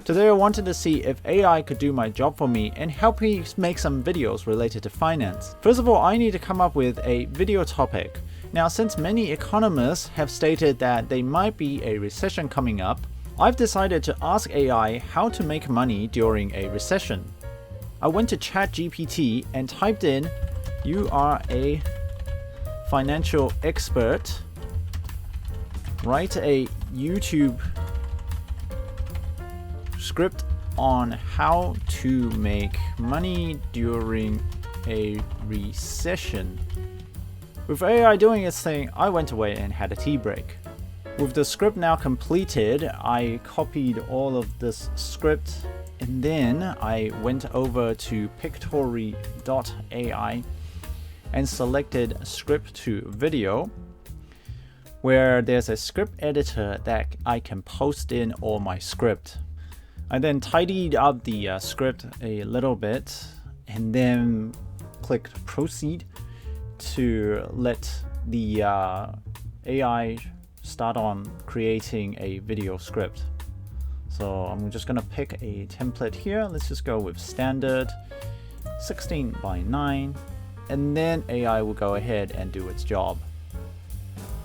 Today I wanted to see if AI could do my job for me and help me make some videos related to finance. First of all, I need to come up with a video topic. Now, since many economists have stated that there might be a recession coming up, I've decided to ask AI how to make money during a recession. I went to ChatGPT and typed in, "You are a financial expert. Write a YouTube script on how to make money during a recession." With AI doing its thing, I went away and had a tea break. With the script now completed, I copied all of this script and then I went over to pictory.ai and selected script to video, where there's a script editor that I can post in all my script. I then tidied up the script a little bit and then clicked proceed to let the AI start on creating a video script. So I'm just gonna pick a template here. Let's just go with standard 16:9, and then AI will go ahead and do its job.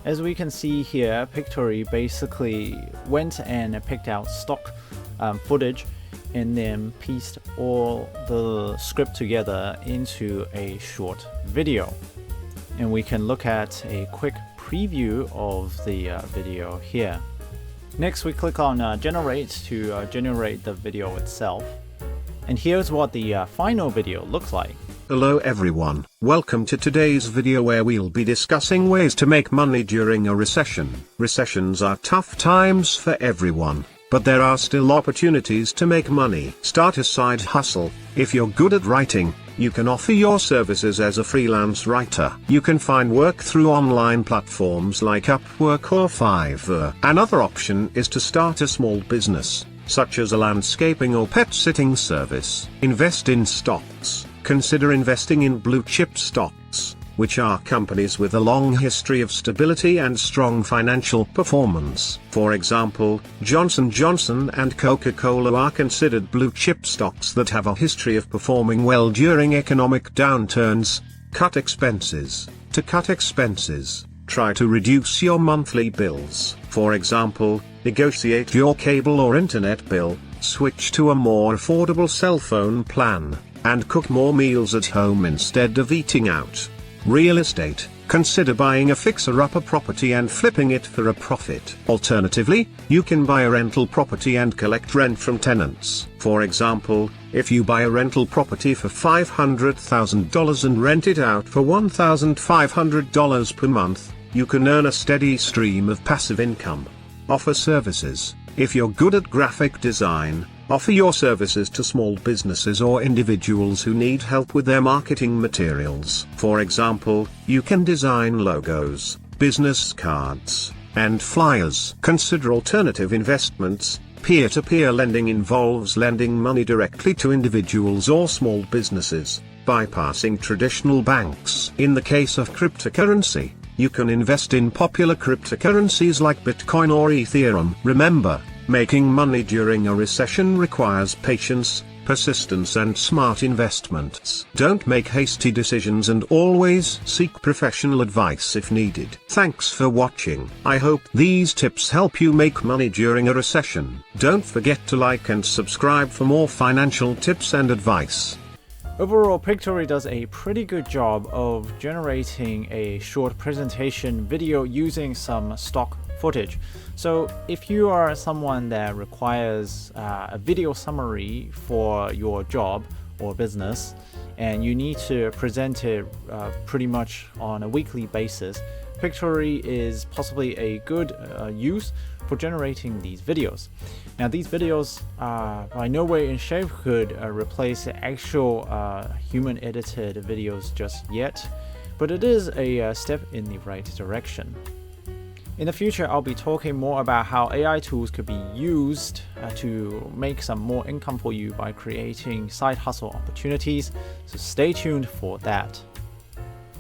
As we can see here, Pictory basically went and picked out stock footage and then pieced all the script together into a short video. And we can look at a quick preview of the video here. Next, we click on generate to generate the video itself. And here's what the final video looks like. Hello everyone, welcome to today's video where we'll be discussing ways to make money during a recession. Recessions are tough times for everyone, but there are still opportunities to make money. Start a side hustle. If you're good at writing, you can offer your services as a freelance writer. You can find work through online platforms like Upwork or Fiverr. Another option is to start a small business, such as a landscaping or pet sitting service. Invest in stocks. Consider investing in blue chip stocks, which are companies with a long history of stability and strong financial performance. For example, Johnson & Johnson and Coca-Cola are considered blue chip stocks that have a history of performing well during economic downturns. Cut expenses. To cut expenses, try to reduce your monthly bills. For example, negotiate your cable or internet bill, switch to a more affordable cell phone plan, and cook more meals at home instead of eating out. Real estate. Consider buying a fixer-upper property and flipping it for a profit. Alternatively, you can buy a rental property and collect rent from tenants. For example, if you buy a rental property for $500,000 and rent it out for $1,500 per month, you can earn a steady stream of passive income. Offer services. If you're good at graphic design, offer your services to small businesses or individuals who need help with their marketing materials. For example, you can design logos, business cards, and flyers. Consider alternative investments. Peer-to-peer lending involves lending money directly to individuals or small businesses, bypassing traditional banks. In the case of cryptocurrency, you can invest in popular cryptocurrencies like Bitcoin or Ethereum. Remember, making money during a recession requires patience, persistence and smart investments. Don't make hasty decisions and always seek professional advice if needed. Thanks for watching. I hope these tips help you make money during a recession. Don't forget to like and subscribe for more financial tips and advice. Overall, Pictory does a pretty good job of generating a short presentation video using some stock footage. So if you are someone that requires a video summary for your job or business, and you need to present it pretty much on a weekly basis, Pictory is possibly a good use for generating these videos. Now, these videos by no way in shape could replace the actual human edited videos just yet, but it is a step in the right direction. In the future, I'll be talking more about how AI tools could be used to make some more income for you by creating side hustle opportunities, so stay tuned for that.